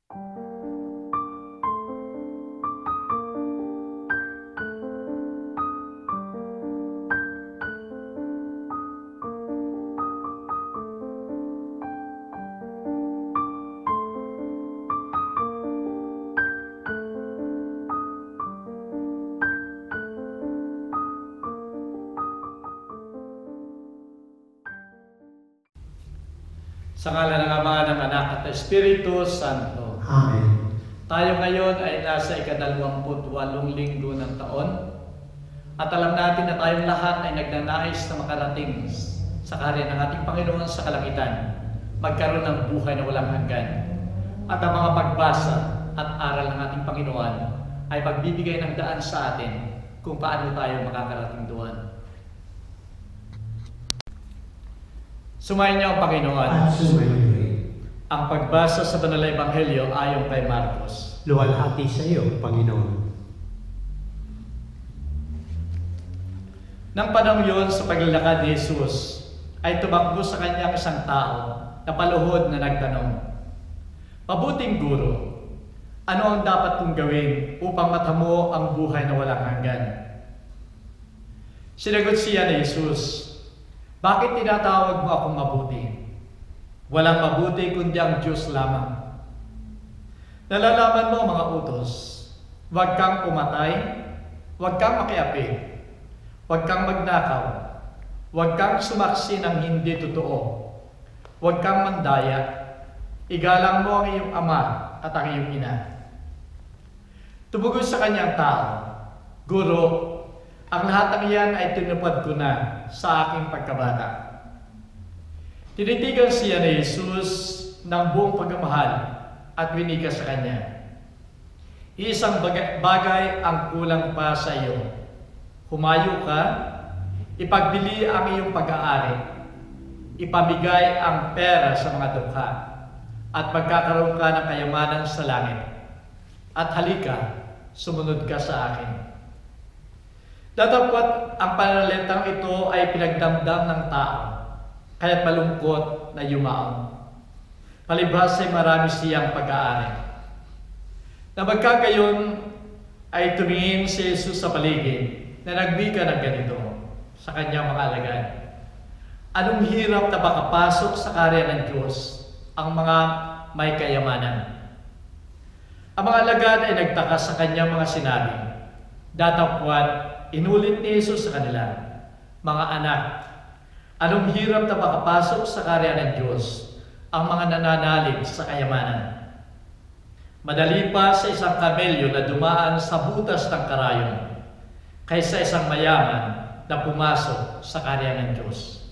Sa ngala ng Ama, ng Anak at Espiritu Santo. Amen. Tayo ngayon ay nasa ika-28 linggo ng taon at alam natin na tayong lahat ay nagnanais na makarating sa kaharian ng ating Panginoon sa kalangitan, magkaroon ng buhay na walang hanggan. At ang mga pagbasa at aral ng ating Panginoon ay pagbibigay ng daan sa atin kung paano tayo makakarating doon. Sumayin niyo ang Panginoon. At sumayin rin. Ang pagbasa sa Banal na Ebanghelyo ayon kay Marcos. Luwalhati sa iyo, Panginoon. Nang panahon yun, sa paglalakad ni Jesus, ay tumakbo sa kanyang isang tao na paluhod na nagtanong, "Mabuting guro, ano ang dapat kong gawin upang matamo ang buhay na walang hanggan?" Sinagot siya ni Jesus, "Bakit tinatawag mo akong mabuti? Walang mabuti kundi ang Diyos lamang. Nalalaman mo mga utos, huwag kang pumatay, huwag kang makiapi, huwag kang magnakaw, huwag kang sumaksi ng hindi totoo, huwag kang mandaya, igalang mo ang iyong ama at ang iyong ina." Tumugon sa kanyang tao, "Guro, ang lahat ng iyan ay tinupad ko na sa aking pagkabata." Tinitigan siya ni Jesus ng buong pagmamahal at winika sa kanya, "Isang bagay ang kulang pa sa iyo. Humayo ka, ipagbili ang iyong pag-aari, ipamigay ang pera sa mga dukha, at magkakaroon ka ng kayamanan sa langit. At halika, sumunod ka sa akin." Datapwat ang pananalitang ito ay pinagdamdam ng tao, kaya't malungkot na yumaon. Palibhas ay marami siyang pag-aari. Na magkagayon ay tumingin si Jesus sa paligid na nagbika ng ganito sa kanyang mga alagad, "Anong hirap na makapasok sa kaharian ng Diyos ang mga may kayamanan?" Ang mga alagad ay nagtaka sa kanyang mga sinabi. Datapwat inulit ni Jesus sa kanila, "Mga anak, anong hirap na makapasok sa kaharian ng Diyos ang mga nananalig sa kayamanan? Madali pa sa isang kamelyo na dumaan sa butas ng karayon kaysa isang mayaman na pumasok sa kaharian ng Diyos."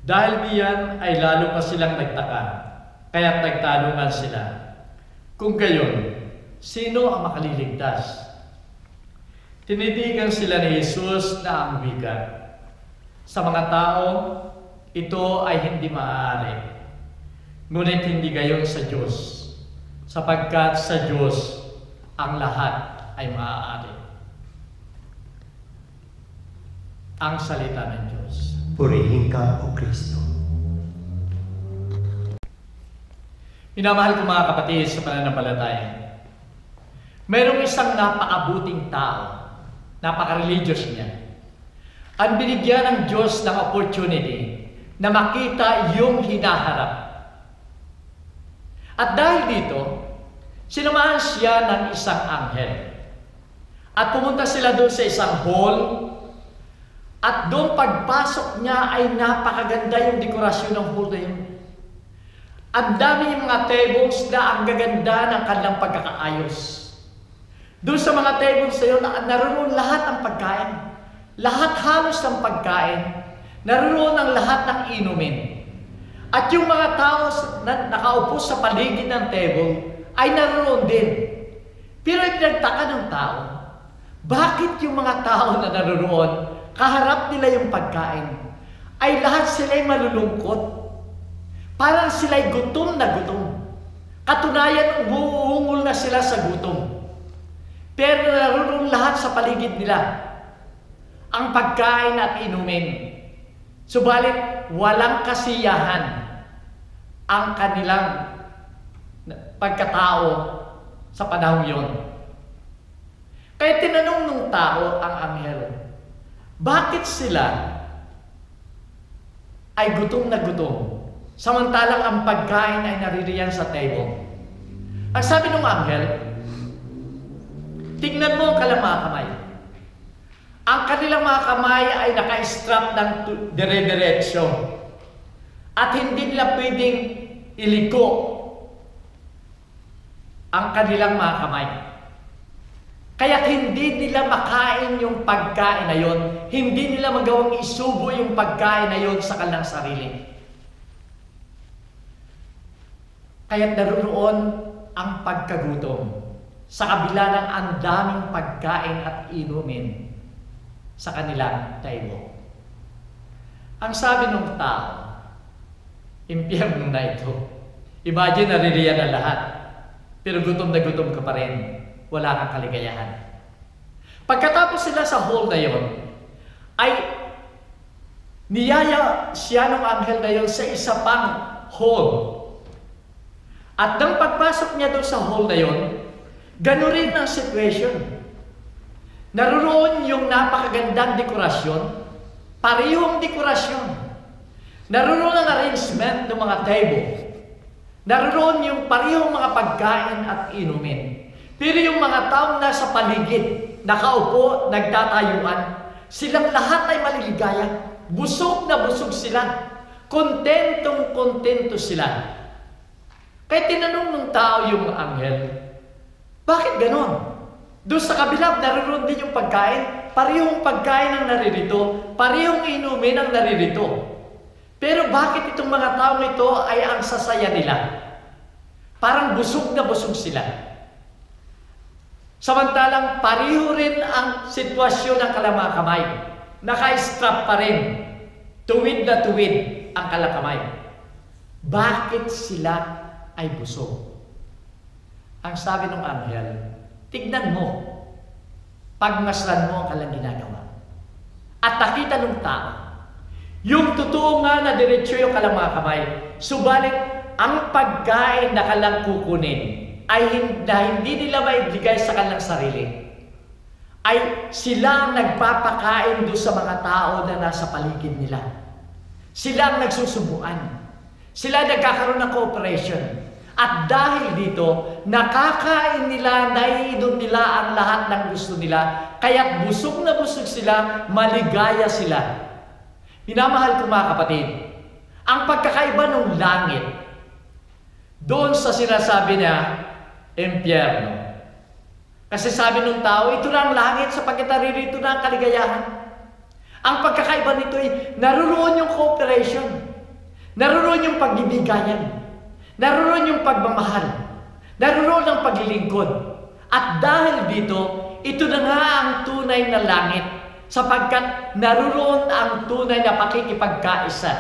Dahil diyan ay lalo pa silang nagtaka, kaya't nagtanungan sila, "Kung gayon, sino ang makaliligtas?" Tinitigan sila ni Jesus na ang wika, "Sa mga tao, ito ay hindi maaari. Ngunit hindi gayon sa Diyos, sapagkat sa Diyos ang lahat ay maaari." Ang salita ng Diyos. Purihin ka, O Kristo. Minamahal ko mga kapatid sa pananampalataya, mayroong isang napakabuting tao, napaka-religious niya. Ang binigyan ng Diyos ng opportunity na makita yung hinaharap. At dahil dito, sinamahan siya ng isang anghel. At pumunta sila doon sa isang hall. At doon pagpasok niya ay napakaganda yung dekorasyon ng hall na yun. Ang dami yung mga tables na ang gaganda ng kanilang pagkakaayos. Doon sa mga tables na yun, naroon lahat ng pagkain. Lahat halos ng pagkain. Naroon ang lahat ng inumin. At yung mga tao na nakaupo sa paligid ng table ay naroon din. Pero ipinagtaka ng tao, bakit yung mga tao na naroon, kaharap nila yung pagkain, ay lahat sila'y malulungkot? Parang sila'y gutom na gutom. Katunayan, umuungol na sila sa gutom. Pero naroon lahat sa paligid nila ang pagkain at inumin. Subalit, walang kasiyahan ang kanilang pagkatao sa panahong yon. Kaya tinanong ng tao ang anghel, bakit sila ay gutom na gutom, samantalang ang pagkain ay naririyan sa table? Ang sabi ng anghel, tingnan mo ang kanilang mga kamay. Ang kanilang mga kamay ay naka-strap ng dire-diretso at hindi nila pwedeng iliko ang kanilang mga kamay. Kaya hindi nila makain yung pagkain na yon, hindi nila magawang isubo yung pagkain na yon sa kanilang sarili. Kaya naroon ang pagkagutom sa kabila ng ang daming pagkain at inumin sa kanilang table. Ang sabi ng tao, impyerno na ito. Imagine, naririyan na lahat, pero gutom na gutom ka pa rin. Wala kang kaligayahan. Pagkatapos sila sa hall na yon, ay niyaya siya ng anghel na yon sa isa pang hall. At nang pagpasok niya doon sa hall na yon, gano'n rin ang situation. Naroon yung napakagandang dekorasyon, parehong dekorasyon. Naroon ang arrangement ng mga table. Naroon yung parehong mga pagkain at inumin. Pero yung mga taong nasa paligid, nakaupo, nagtatayuan, silang lahat ay maliligaya. Busog na busog sila. Kontentong-kontento sila. Kaya tinanong ng tao yung anghel, bakit ganon? Doon sa kabila, naroon din yung pagkain, parehong pagkain ang naririto, parehong inumin ang naririto. Pero bakit itong mga taong ito ay ang sasaya nila? Parang busog na busog sila. Samantalang pareho rin ang sitwasyon ng kanilang kamay. Naka-strap pa rin. Tuwid na tuwid ang kanilang kamay. Bakit sila ay busog? Ang sabi ng anghel, tignan mo, pagmasdan mo ang kanilang ginagawa. At nakita ng tao, yung totoo nga na diretsyo yung kanilang mga kamay, subalit ang pagkain na kanilang kukunin ay hindi nila maibigay sa kanilang sarili, ay sila ang nagpapakain doon sa mga tao na nasa paligid nila. Sila ang nagsusubuan. Sila nagkakaroon ng cooperation. At dahil dito, nakakain nila, naiinom nila ang lahat ng gusto nila, kaya't busog na busog sila, maligaya sila. Minamahal ko mga kapatid, ang pagkakaiba ng langit, doon sa sinasabi niya, impyerno. Kasi sabi ng tao, ito na ang langit sapagkat naririto na ang kaligayahan. Ang pagkakaiba nito ay naroon yung cooperation, naroon yung pagbibigayan, naroon yung pagmamahal, naroon ang paglilingkod. At dahil dito, ito na nga ang tunay na langit sapagkat naroon ang tunay na pakikipagkaisa,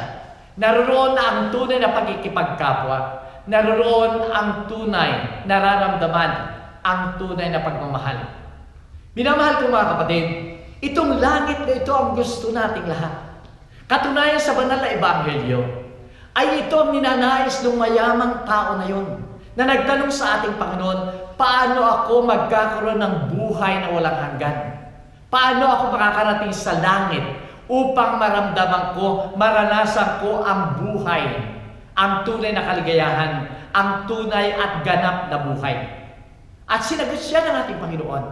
naroon ang tunay na pakikipagkapwa, naroon ang tunay na nararamdaman, ang tunay na pagmamahal. Minamahal ko mga kapatid, itong langit na ito ang gusto nating lahat. Katunayan sa banal na ebanghelyo, ay ito ang ninanais ng mayamang tao na yon, na nagtanong sa ating Panginoon, paano ako magkakaroon ng buhay na walang hanggan? Paano ako makakarating sa langit upang maramdaman ko, maranasan ko ang buhay, ang tunay na kaligayahan, ang tunay at ganap na buhay? At sinagot siya ng ating Panginoon.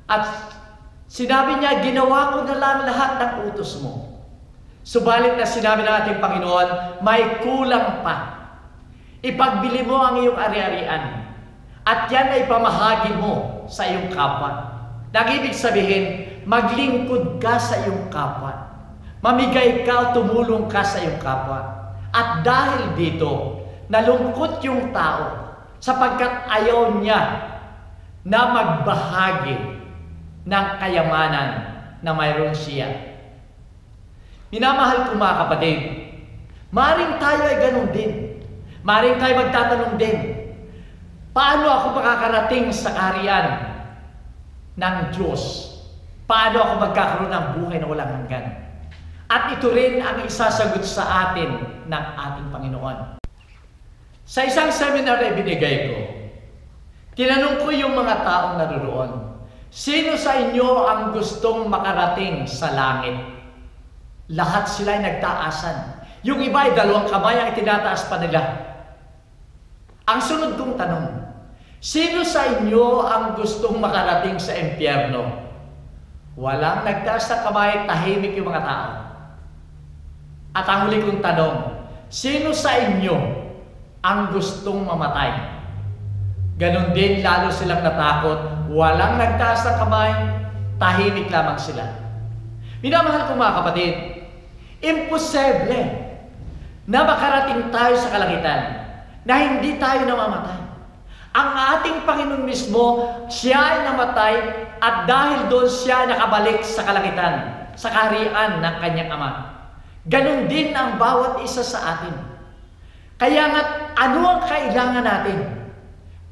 At sinabi niya, ginawa ko na lang lahat ng utos mo. Subalit na sinabi ng ating Panginoon, may kulang pa. Ipagbili mo ang iyong ari-arian at yan ay pamahagi mo sa iyong kapwa. Nag-ibig sabihin, maglingkod ka sa iyong kapwa. Mamigay ka, tumulong ka sa iyong kapwa. At dahil dito, nalungkot yung tao sapagkat ayaw niya na magbahagi ng kayamanan na mayroon siya. Minamahal ko mga kapatid, maring tayo ay ganun din. Maring tayo magtatanong din, paano ako makakarating sa kaharian ng Diyos? Paano ako magkakaroon ng buhay na walang hanggan? At ito rin ang isasagot sa atin ng ating Panginoon. Sa isang seminar na ibinigay ko, tinanong ko yung mga taong naroon, sino sa inyo ang gustong makarating sa langit? Lahat sila ay nagtaasan. Yung iba ay 2 kamay ang itinataas pa nila. Ang sunod kong tanong, sino sa inyo ang gustong makarating sa impyerno? Walang nagtaas ng kamay, tahimik yung mga tao. At ang huli kong tanong, sino sa inyo ang gustong mamatay? Ganon din, lalo silang natakot. Walang nagtaas ng kamay, tahimik lamang sila. Minamahal ko mga kapatid, imposible na makarating tayo sa kalangitan na hindi tayo namamatay. Ang ating Panginoon mismo, siya ay namatay at dahil doon siya nakabalik sa kalangitan, sa kaharian ng kanyang Ama. Ganon din ang bawat isa sa atin. Kaya nga, ano ang kailangan natin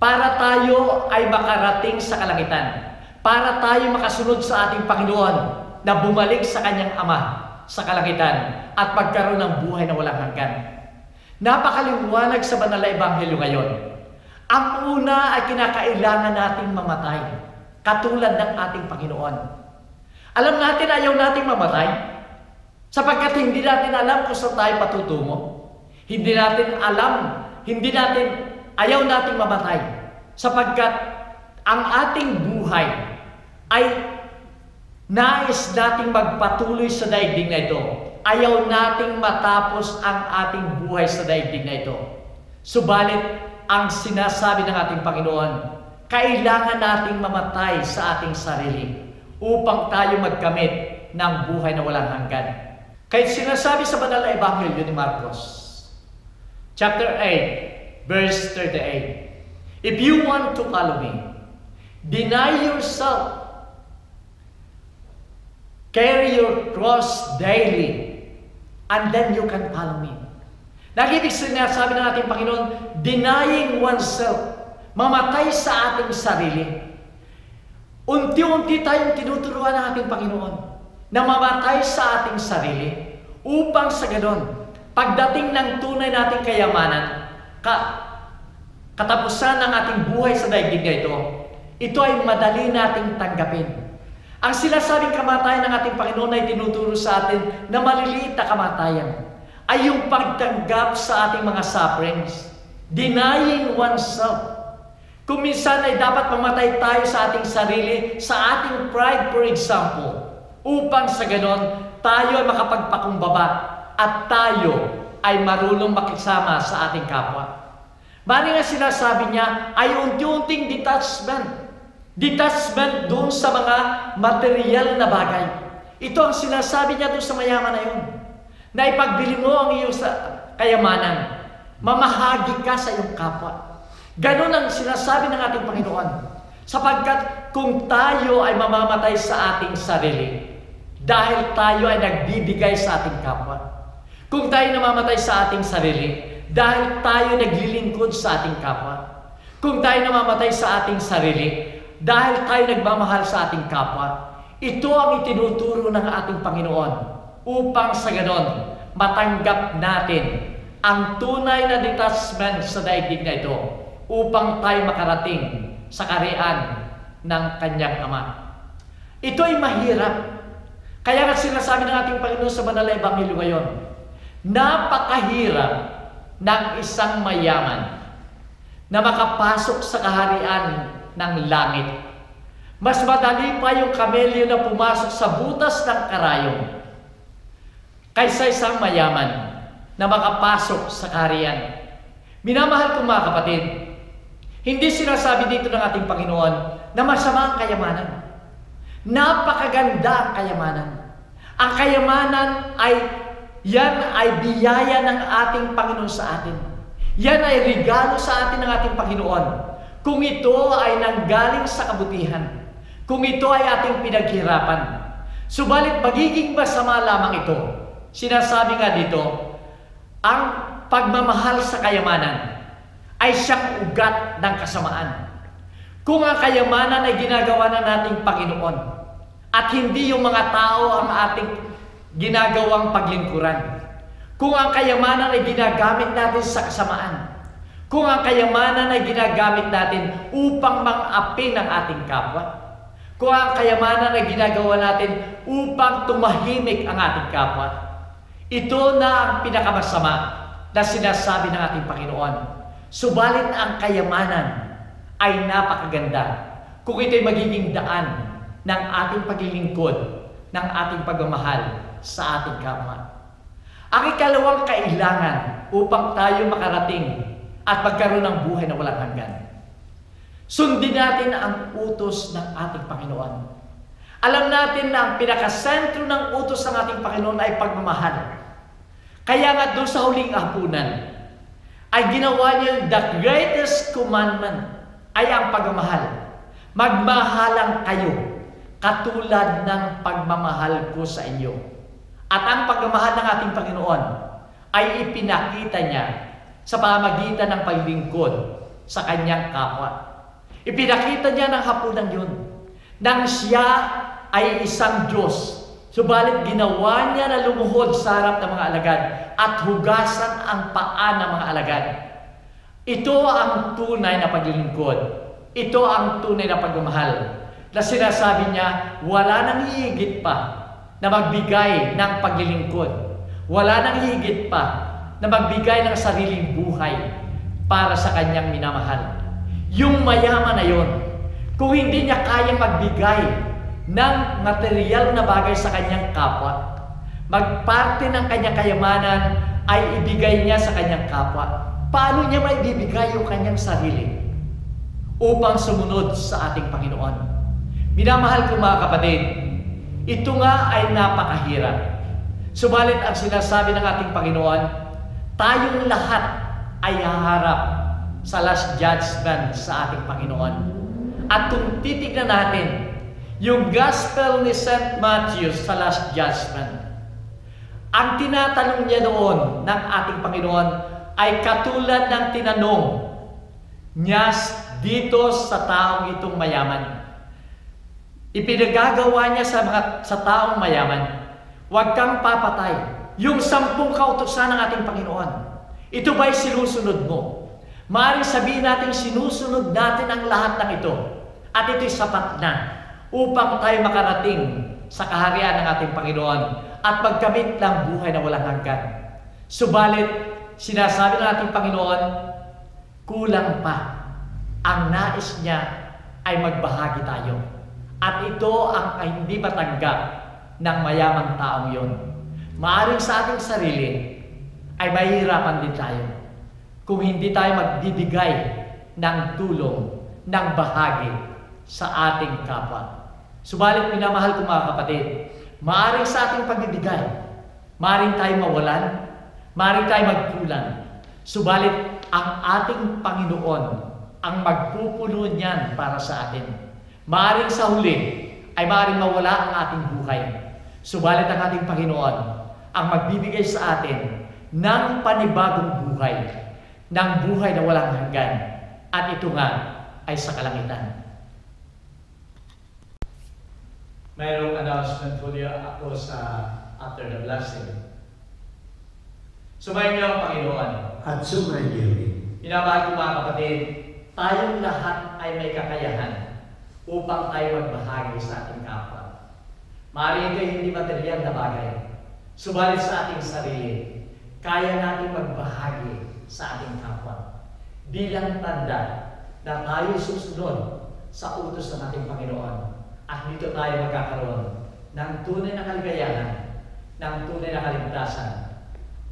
para tayo ay makarating sa kalangitan? Para tayo makasunod sa ating Panginoon na bumalik sa kanyang Ama sa kalangitan at magkaroon ng buhay na walang hanggan. Napakaliwanag sa banal na ebanghelyo ngayon. Ang una ay kinakailangan nating mamatay, katulad ng ating Panginoon. Alam natin, ayaw nating mamatay, sapagkat hindi natin alam kung saan tayo patutungo. Hindi natin alam, ayaw nating mamatay, sapagkat ang ating buhay ay nais nating magpatuloy sa daigdig na ito. Ayaw nating matapos ang ating buhay sa daigdig na ito. Subalit, ang sinasabi ng ating Panginoon, kailangan nating mamatay sa ating sarili upang tayo magkamit ng buhay na walang hanggan. Kaya sinasabi sa banal na ebanghelyo ni Marcos, chapter 8, verse 38, if you want to follow me, deny yourself, carry your cross daily, and then you can follow me. Nag-ibig sinasabi ng ating Panginoon, denying oneself, mamatay sa ating sarili. Unti-unti tayong tinuturuan ng ating Panginoon na mamatay sa ating sarili upang sa ganon, pagdating ng tunay nating kayamanan, katapusan ng ating buhay sa daigdig na ito ay madali nating tanggapin. Ang sinasabing kamatayan ng ating Panginoon ay tinuturo sa atin na maliliit na kamatayan ay yung pagtanggap sa ating mga sufferings, denying oneself. Kung minsan ay dapat mamatay tayo sa ating sarili, sa ating pride for example, upang sa ganon tayo ay makapagpakumbaba at tayo ay marunong makisama sa ating kapwa. Bali nga sinasabi niya ay unti-unting detachment doon sa mga material na bagay. Ito ang sinasabi niya doon sa mayaman na yun, na ipagbili mo ang iyong kayamanan, mamahagi ka sa iyong kapwa. Ganon ang sinasabi ng ating Panginoon, sapagkat kung tayo ay mamamatay sa ating sarili, dahil tayo ay nagbibigay sa ating kapwa. Kung tayo namamatay sa ating sarili, dahil tayo naglilingkod sa ating kapwa. Kung tayo namamatay sa ating sarili, dahil tayo nagmamahal sa ating kapwa. Ito ang itinuturo ng ating Panginoon upang sa ganon matanggap natin ang tunay na detachment sa daigdig na ito upang tayo makarating sa kaharian ng kanyang Ama. Ito ay mahirap. Kaya nga sinasabi ng ating Panginoon sa banal na ebanghelyo ngayon, napakahirap ng isang mayaman na makapasok sa kaharian ng langit. Mas madali pa yung kamelyo na pumasok sa butas ng karayom kaysa isang mayaman na makapasok sa kaharian. Minamahal kong mga kapatid, hindi sinasabi dito ng ating Panginoon na masama ang kayamanan. Napakaganda ang kayamanan. Ang kayamanan yan ay biyaya ng ating Panginoon sa atin. Yan ay regalo sa atin ng ating Panginoon. Kung ito ay nanggaling sa kabutihan, kung ito ay ating pinaghirapan, subalit magiging masama lamang ito. Sinasabi nga dito, ang pagmamahal sa kayamanan ay siyang ugat ng kasamaan. Kung ang kayamanan ay ginagawa na nating Panginoon at hindi yung mga tao ang ating ginagawang paglingkuran, kung ang kayamanan ay ginagamit natin sa kasamaan, Kung ang kayamanan ay ginagamit natin upang mang-api ng ating kapwa, kung ang kayamanan ay ginagawa natin upang tumahimik ang ating kapwa, ito na ang pinakamasama na sinasabi ng ating Panginoon. Subalit ang kayamanan ay napakaganda kung ito'y magiging daan ng ating paglilingkod, ng ating pagmamahal sa ating kapwa. Ang ikalawang kailangan upang tayo makarating at magkaroon ng buhay na walang hanggan, sundin natin ang utos ng ating Panginoon. Alam natin na ang pinakasentro ng utos ng ating Panginoon ay pagmamahal. Kaya nga doon sa huling hapunan, ay ginawa niya the greatest commandment ay ang pagmamahal. Magmahalang kayo katulad ng pagmamahal ko sa inyo. At ang pagmamahal ng ating Panginoon ay ipinakita niya sa pamamagitan ng paglingkod sa kanyang kapwa. Ipinakita niya ng hapunan yun nang siya ay isang Diyos. Subalit ginawa niya na lumuhod sa harap ng mga alagad at hugasan ang paa ng mga alagad. Ito ang tunay na paglilingkod. Ito ang tunay na pagmamahal. Na sinasabi niya, wala nang higit pa na magbigay ng paglilingkod. Wala nang higit pa na magbigay ng sariling buhay para sa kanyang minamahal. Yung mayaman na yon, kung hindi niya kaya magbigay ng material na bagay sa kanyang kapwa, magparte ng kanyang kayamanan ay ibigay niya sa kanyang kapwa, paano niya maibibigay yung kanyang sarili upang sumunod sa ating Panginoon? Minamahal ko mga kapatid, ito nga ay napakahirap. Subalit ang sinasabi ng ating Panginoon, tayong lahat ay haharap sa last judgment sa ating Panginoon. At kung titignan natin yung Gospel ni St. Matthew sa last judgment, ang tinatanong niya doon ng ating Panginoon ay katulad ng tinanong niya dito sa taong itong mayaman. Ipinagagawa niya sa taong mayaman, huwag kang papatay. Yung 10 kautusan ng ating Panginoon, ito ba'y sinusunod mo? Maaaring sabihin natin sinusunod natin ang lahat ng ito at ito'y sapat na upang tayo makarating sa kaharian ng ating Panginoon at magkamit ng buhay na walang hanggan. Subalit, sinasabi ng ating Panginoon, kulang pa. Ang nais niya ay magbahagi tayo. At ito ang ay hindi matanggap ng mayamang taong yon. Maaaring sa ating sarili ay mahihirapan din tayo kung hindi tayo magbibigay ng tulong, ng bahagi sa ating kapwa. Subalit minamahal ko mga kapatid, maaaring sa ating pagbibigay, maaaring tayo mawalan, maaaring tayo magkulang. Subalit ang ating Panginoon ang magpupuno niyan para sa atin. Maaaring sa huli ay maaaring mawala ang ating buhay. Subalit ang ating Panginoon ang magbibigay sa atin ng panibagong buhay, ng buhay na walang hanggan. At ito nga ay sa kalangitan. Mayroong announcement po ako sa after the blessing. Sumayin niyo ang Panginoon. At sumayin niyo rin. Minamahal ko mga kapatid, tayong lahat ay may kakayahan upang tayo magbahagi sa ating kapwa. Maaaring ito hindi material na bagay. Subalit sa ating sarili, kaya natin magbahagi sa ating kapwa. Bilang tanda na tayo susunod sa utos ng ating Panginoon. At dito tayo magkakaroon ng tunay na kaligayahan, ng tunay na kaligtasan,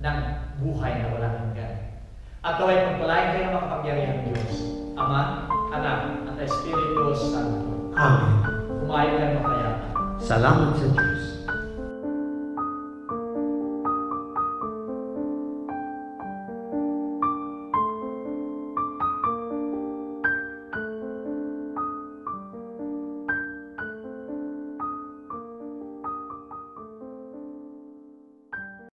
ng buhay na walang hanggan. At kaway pagpalain kayo ng makapangyarihang Diyos, Ama, Anak, at Espiritu Santo. Amen. Kumain kayo makayapa. Salamat sa Diyos.